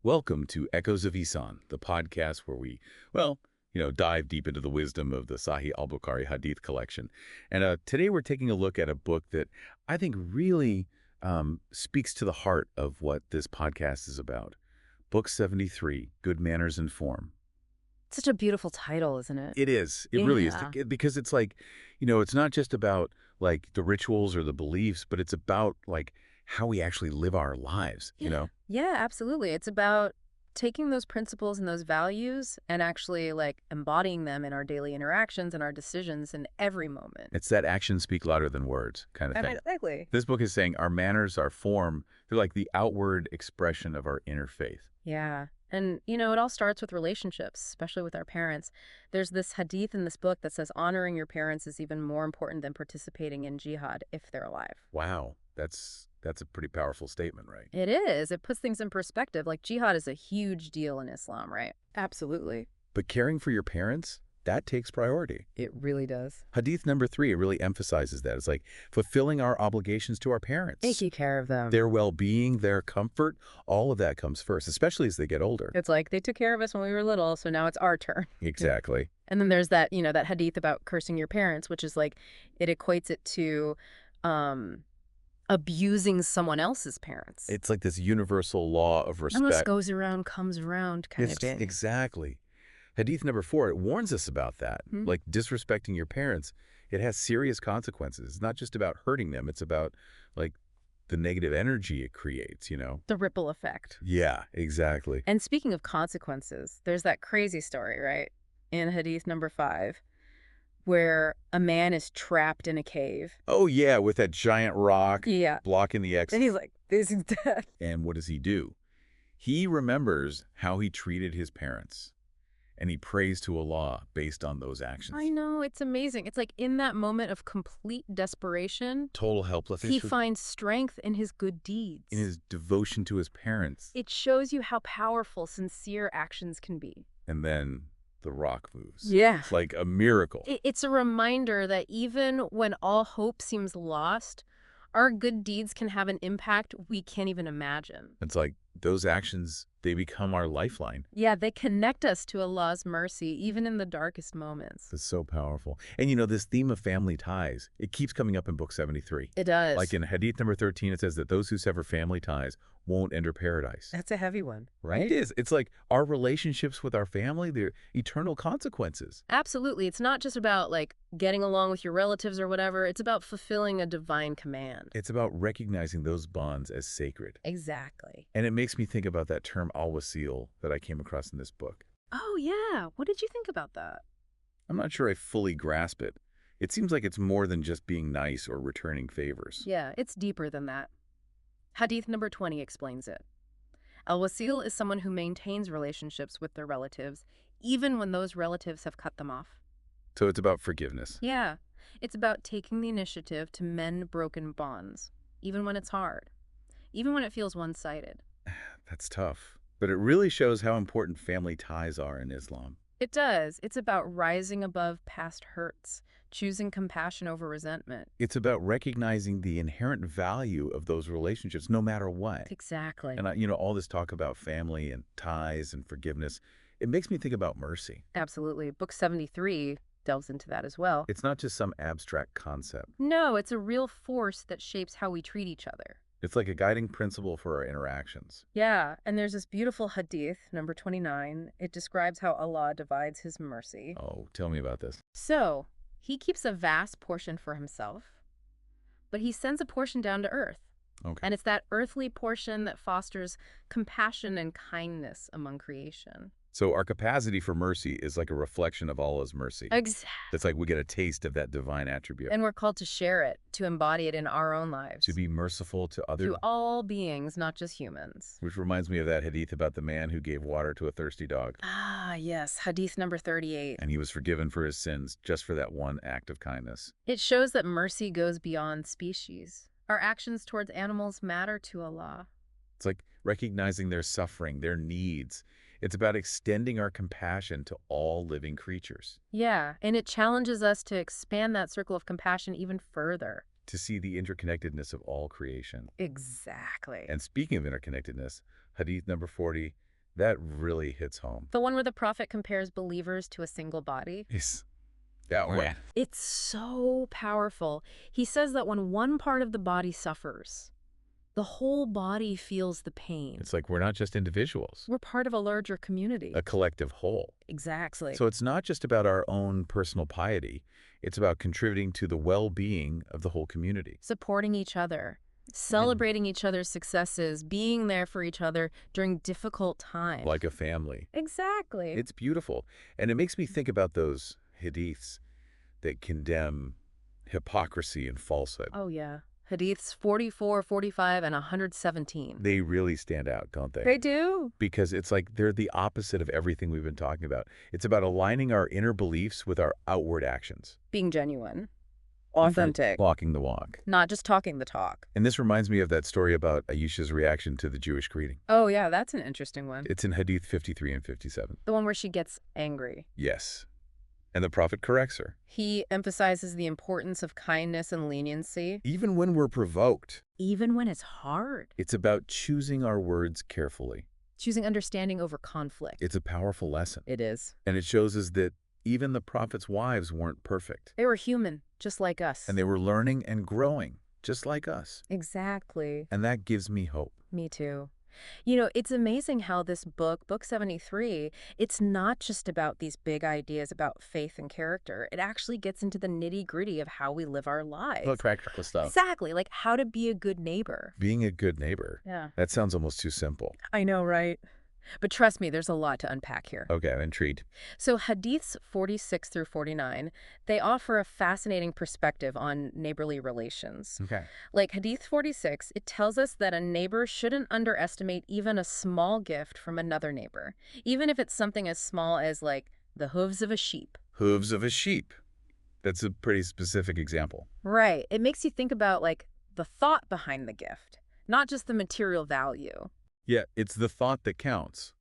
Welcome to Echoes of Ihsan, the podcast where we, well, dive deep into the wisdom of the Sahih Bukhari Hadith collection. And today we're taking a look at a book that I think really speaks to the heart of what this podcast is about. Book 73, Good Manners and Form. Such a beautiful title, isn't it? It is. It really is. Yeah. Because it's like, it's not just about like the rituals or the beliefs, but it's about like how we actually live our lives, Yeah, absolutely. It's about taking those principles and those values and actually like embodying them in our daily interactions and our decisions in every moment. It's that actions speak louder than words kind of thing. Exactly. This book is saying our manners, our form, they're like the outward expression of our inner faith. Yeah. And, it all starts with relationships, especially with our parents. There's this hadith in this book that says honoring your parents is even more important than participating in jihad if they're alive. Wow, that's a pretty powerful statement, right? It is. It puts things in perspective. Like jihad is a huge deal in Islam, right? Absolutely. But caring for your parents, that takes priority. It really does. Hadith number 3, it really emphasizes that. It's like fulfilling our obligations to our parents. Taking care of them. Their well-being, their comfort, all of that comes first, especially as they get older. It's like they took care of us when we were little, so now it's our turn. Exactly. And then there's that, that hadith about cursing your parents, which is like, it equates it to abusing someone else's parents. It's like this universal law of respect. What goes around comes around kind of thing. Exactly. Hadith number 4, it warns us about that. Like disrespecting your parents, it has serious consequences. It's not just about hurting them. It's about like the negative energy it creates, The ripple effect. Yeah, exactly. And speaking of consequences, there's that crazy story, right? In hadith number 5, where a man is trapped in a cave. Oh, yeah, with that giant rock blocking the exit. And he's like, this is death. And what does he do? He remembers how he treated his parents. And he prays to Allah based on those actions. I know, it's amazing. It's like in that moment of complete desperation, total helplessness. He finds strength in his good deeds. In his devotion to his parents. It shows you how powerful sincere actions can be. And then the rock moves. Yeah. It's like a miracle. It's a reminder that even when all hope seems lost, our good deeds can have an impact we can't even imagine. It's like those actions, they become our lifeline. Yeah, they connect us to Allah's mercy, even in the darkest moments. It's so powerful. And this theme of family ties, it keeps coming up in Book 73. It does. Like in Hadith number 13, it says that those who sever family ties won't enter paradise. That's a heavy one, right? It is. It's like our relationships with our family, they're eternal consequences. Absolutely. It's not just about like getting along with your relatives or whatever. It's about fulfilling a divine command. It's about recognizing those bonds as sacred. Exactly. And it makes me think about that term al-wasil that I came across in this book. Oh, yeah. What did you think about that? I'm not sure I fully grasp it. It seems like it's more than just being nice or returning favors. Yeah, it's deeper than that. Hadith number 20 explains it. Al-wasil is someone who maintains relationships with their relatives, even when those relatives have cut them off. So it's about forgiveness. Yeah. It's about taking the initiative to mend broken bonds, even when it's hard, even when it feels one-sided. That's tough. But it really shows how important family ties are in Islam. It does. It's about rising above past hurts, choosing compassion over resentment. It's about recognizing the inherent value of those relationships, no matter what. Exactly. And, all this talk about family and ties and forgiveness, it makes me think about mercy. Absolutely. Book 73 delves into that as well. It's not just some abstract concept. No, it's a real force that shapes how we treat each other. It's like a guiding principle for our interactions. Yeah, and there's this beautiful hadith, number 29. It describes how Allah divides his mercy. Oh, tell me about this. So, he keeps a vast portion for himself, but he sends a portion down to earth. Okay. And it's that earthly portion that fosters compassion and kindness among creation. So our capacity for mercy is like a reflection of Allah's mercy. Exactly. It's like we get a taste of that divine attribute. And we're called to share it, to embody it in our own lives. To be merciful to others. To all beings, not just humans. Which reminds me of that hadith about the man who gave water to a thirsty dog. Ah, yes. Hadith number 38. And he was forgiven for his sins just for that one act of kindness. It shows that mercy goes beyond species. Our actions towards animals matter to Allah. It's like recognizing their suffering, their needs. It's about extending our compassion to all living creatures. Yeah, and it challenges us to expand that circle of compassion even further. To see the interconnectedness of all creation. Exactly. And speaking of interconnectedness, Hadith number 40, That really hits home. The one where the Prophet compares believers to a single body. Yes. That one. It's so powerful. He says that when one part of the body suffers, the whole body feels the pain. It's like we're not just individuals. We're part of a larger community. A collective whole. Exactly. So it's not just about our own personal piety. It's about contributing to the well-being of the whole community. Supporting each other, celebrating each other's successes, being there for each other during difficult times. Like a family. Exactly. It's beautiful. And it makes me think about those hadiths that condemn hypocrisy and falsehood. Oh, yeah. Hadiths 44, 45, and 117. They really stand out, don't they? They do. Because it's like they're the opposite of everything we've been talking about. It's about aligning our inner beliefs with our outward actions. Being genuine. Authentic. Walking the walk. Not just talking the talk. And this reminds me of that story about Aisha's reaction to the Jewish greeting. Oh, yeah, that's an interesting one. It's in Hadith 53 and 57. The one where she gets angry. Yes. And the Prophet corrects her. He emphasizes the importance of kindness and leniency. Even when we're provoked. Even when it's hard. It's about choosing our words carefully. Choosing understanding over conflict. It's a powerful lesson. It is. And it shows us that even the Prophet's wives weren't perfect. They were human, just like us. And they were learning and growing, just like us. Exactly. And that gives me hope. Me too. You know, it's amazing how this book, Book 73, it's not just about these big ideas about faith and character. It actually gets into the nitty-gritty of how we live our lives. Like practical stuff. Exactly, like how to be a good neighbor. Being a good neighbor. Yeah. That sounds almost too simple. I know, right? But trust me, there's a lot to unpack here. Okay, I'm intrigued. So Hadiths 46 through 49, they offer a fascinating perspective on neighborly relations. Okay. Like Hadith 46, it tells us that a neighbor shouldn't underestimate even a small gift from another neighbor, even if it's something as small as like the hooves of a sheep. Hooves of a sheep. That's a pretty specific example. Right. It makes you think about like the thought behind the gift, not just the material value. Yeah, it's the thought that counts,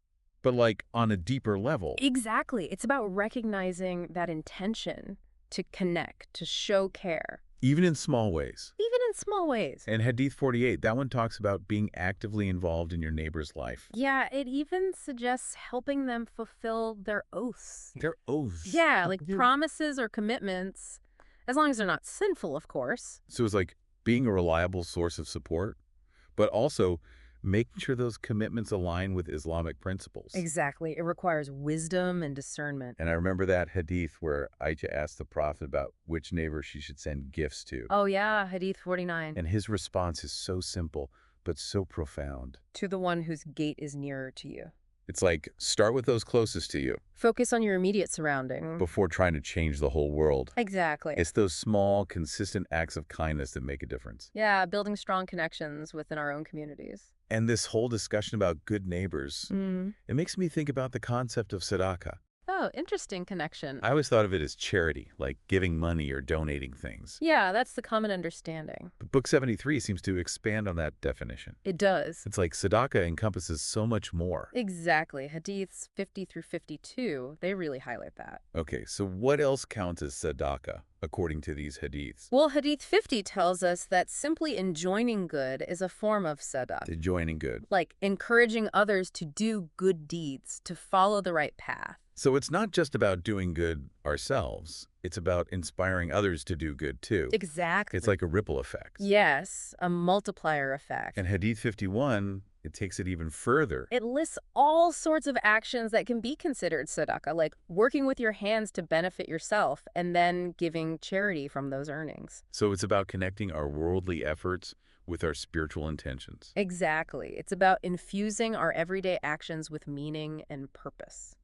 but like on a deeper level. Exactly. It's about recognizing that intention to connect, to show care. Even in small ways. Even in small ways. And Hadith 48, that one talks about being actively involved in your neighbor's life. Yeah, it even suggests helping them fulfill their oaths. Their oaths. Yeah, like promises or commitments, as long as they're not sinful, of course. So it's like being a reliable source of support, but also making sure those commitments align with Islamic principles. Exactly. It requires wisdom and discernment. And I remember that hadith where Aisha asked the Prophet about which neighbor she should send gifts to. Oh, yeah, Hadith 49. And his response is so simple, but so profound. To the one whose gate is nearer to you. It's like, start with those closest to you. Focus on your immediate surrounding. Before trying to change the whole world. Exactly. It's those small, consistent acts of kindness that make a difference. Yeah, building strong connections within our own communities. And this whole discussion about good neighbors, it makes me think about the concept of tzedakah. Oh, interesting connection. I always thought of it as charity, like giving money or donating things. Yeah, that's the common understanding. But Book 73 seems to expand on that definition. It does. It's like tzedakah encompasses so much more. Exactly. Hadiths 50 through 52, they really highlight that. Okay, so what else counts as tzedakah, according to these hadiths? Well, Hadith 50 tells us that simply enjoining good is a form of sadaqah. Enjoining good. Like encouraging others to do good deeds, to follow the right path. So it's not just about doing good ourselves. It's about inspiring others to do good too. Exactly. It's like a ripple effect. Yes, a multiplier effect. And Hadith 51, it takes it even further. It lists all sorts of actions that can be considered sadaqah, like working with your hands to benefit yourself and then giving charity from those earnings. So it's about connecting our worldly efforts with our spiritual intentions. Exactly. It's about infusing our everyday actions with meaning and purpose.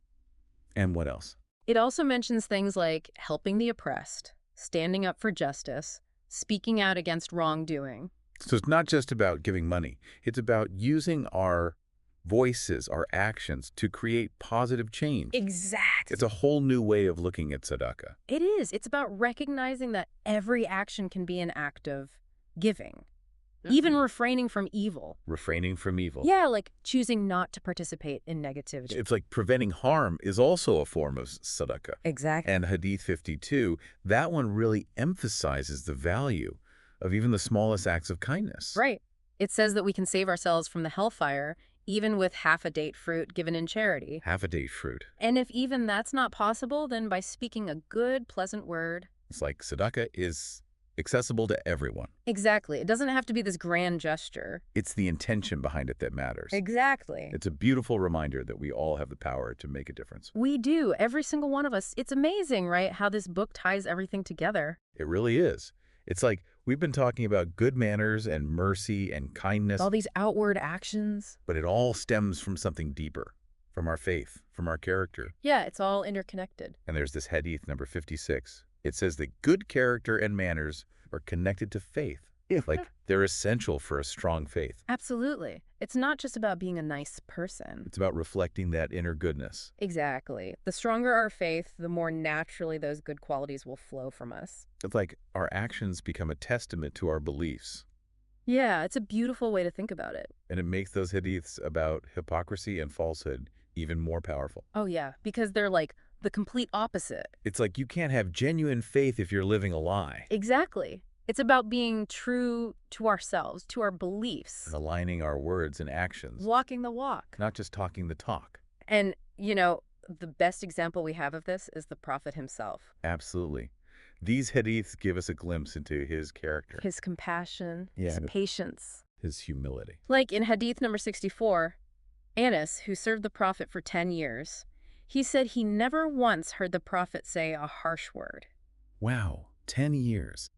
And what else? It also mentions things like helping the oppressed, standing up for justice, speaking out against wrongdoing. So it's not just about giving money. It's about using our voices, our actions to create positive change. Exactly. It's a whole new way of looking at tzedakah. It is. It's about recognizing that every action can be an act of giving. Even refraining from evil. Refraining from evil. Yeah, like choosing not to participate in negativity. It's like preventing harm is also a form of tzedakah. Exactly. And Hadith 52, that one really emphasizes the value of even the smallest acts of kindness. Right. It says that we can save ourselves from the hellfire even with half a date fruit given in charity. Half a date fruit. And if even that's not possible, then by speaking a good, pleasant word. It's like tzedakah is accessible to everyone. Exactly. It doesn't have to be this grand gesture. It's the intention behind it that matters. Exactly. It's a beautiful reminder that we all have the power to make a difference. We do. Every single one of us. It's amazing, right, how this book ties everything together. It really is. It's like we've been talking about good manners and mercy and kindness, All these outward actions. but it all stems from something deeper, from our faith, from our character. Yeah, it's all interconnected. And there's this hadith number 56. It says that good character and manners are connected to faith. Like they're essential for a strong faith. Absolutely. It's not just about being a nice person. It's about reflecting that inner goodness. Exactly. The stronger our faith, the more naturally those good qualities will flow from us. It's like our actions become a testament to our beliefs. Yeah, it's a beautiful way to think about it. And it makes those hadiths about hypocrisy and falsehood even more powerful. Oh, yeah, because they're like the complete opposite. It's like you can't have genuine faith if you're living a lie. Exactly. It's about being true to ourselves, to our beliefs, And aligning our words and actions, walking the walk. not just talking the talk. And, the best example we have of this is the Prophet himself. Absolutely. These hadiths give us a glimpse into his character, His compassion, his Yeah. patience. his humility. Like in Hadith number 64, Anas, who served the Prophet for 10 years, he said he never once heard the Prophet say a harsh word. Wow, 10 years.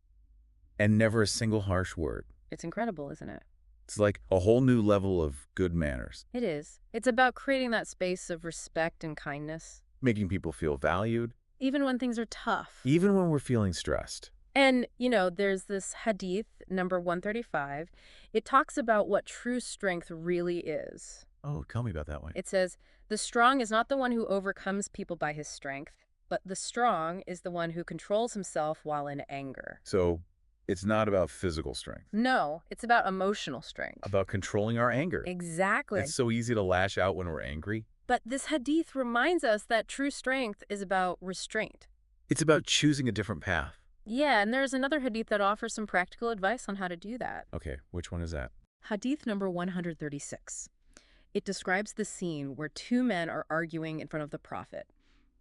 And never a single harsh word. It's incredible, isn't it? It's like a whole new level of good manners, It is. It's about creating that space of respect and kindness, making people feel valued, even when things are tough. even when we're feeling stressed. And, there's this Hadith number 135. It talks about what true strength really is. Oh, tell me about that one. It says, "The strong is not the one who overcomes people by his strength, but the strong is the one who controls himself while in anger." So it's not about physical strength, No, it's about emotional strength. about controlling our anger. Exactly. It's so easy to lash out when we're angry. But this Hadith reminds us that true strength is about restraint. It's about choosing a different path. Yeah, and there's another Hadith that offers some practical advice on how to do that. Okay, which one is that? Hadith number 136. It describes the scene where two men are arguing in front of the Prophet.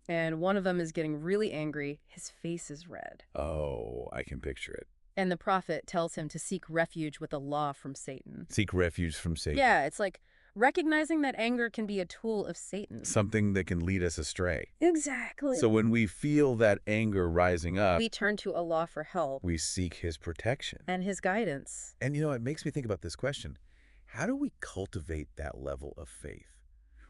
And one of them is getting really angry. His face is red. Oh, I can picture it. And the Prophet tells him to seek refuge with Allah from Satan. Seek refuge from Satan. Yeah, it's like recognizing that anger can be a tool of Satan. Something that can lead us astray. Exactly. So when we feel that anger rising up, We turn to Allah for help we seek his protection. and his guidance. And it makes me think about this question. How do we cultivate that level of faith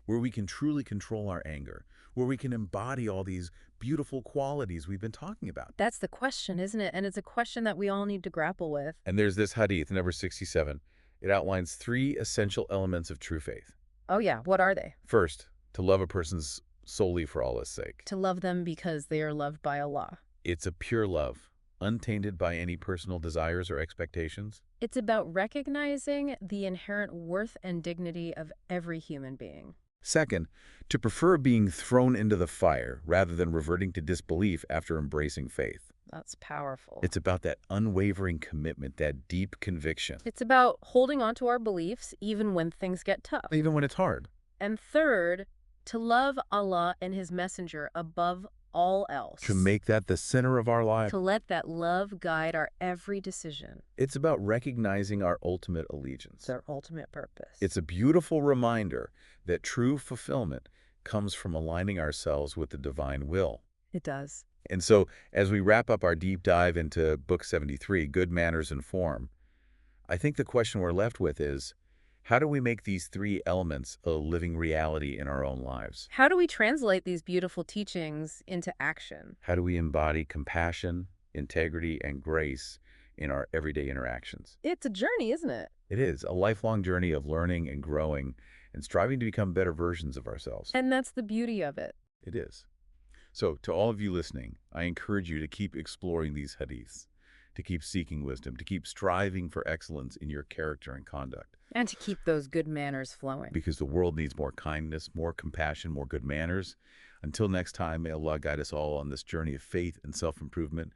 where we can truly control our anger, where we can embody all these beautiful qualities we've been talking about? That's the question, isn't it? And it's a question that we all need to grapple with. And there's this hadith, number 67. It outlines 3 essential elements of true faith. Oh yeah, what are they? First, to love a person solely for Allah's sake. To love them because they are loved by Allah. It's a pure love, untainted by any personal desires or expectations. It's about recognizing the inherent worth and dignity of every human being. Second, to prefer being thrown into the fire rather than reverting to disbelief after embracing faith. That's powerful. It's about that unwavering commitment, that deep conviction, It's about holding on to our beliefs even when things get tough. even when it's hard. And third, to love Allah and his messenger above all else. To make that the center of our life. To let that love guide our every decision. It's about recognizing our ultimate allegiance. It's our ultimate purpose. It's a beautiful reminder that true fulfillment comes from aligning ourselves with the divine will. It does. And so, as we wrap up our deep dive into Book 73, Good Manners and Form, I think the question we're left with is, how do we make these 3 elements a living reality in our own lives? How do we translate these beautiful teachings into action? How do we embody compassion, integrity, and grace in our everyday interactions? It's a journey, isn't it? It is a lifelong journey of learning and growing and striving to become better versions of ourselves. And that's the beauty of it. It is. So, to all of you listening, I encourage you to keep exploring these hadiths, to keep seeking wisdom, to keep striving for excellence in your character and conduct. And to keep those good manners flowing. Because the world needs more kindness, more compassion, more good manners. Until next time, may Allah guide us all on this journey of faith and self-improvement.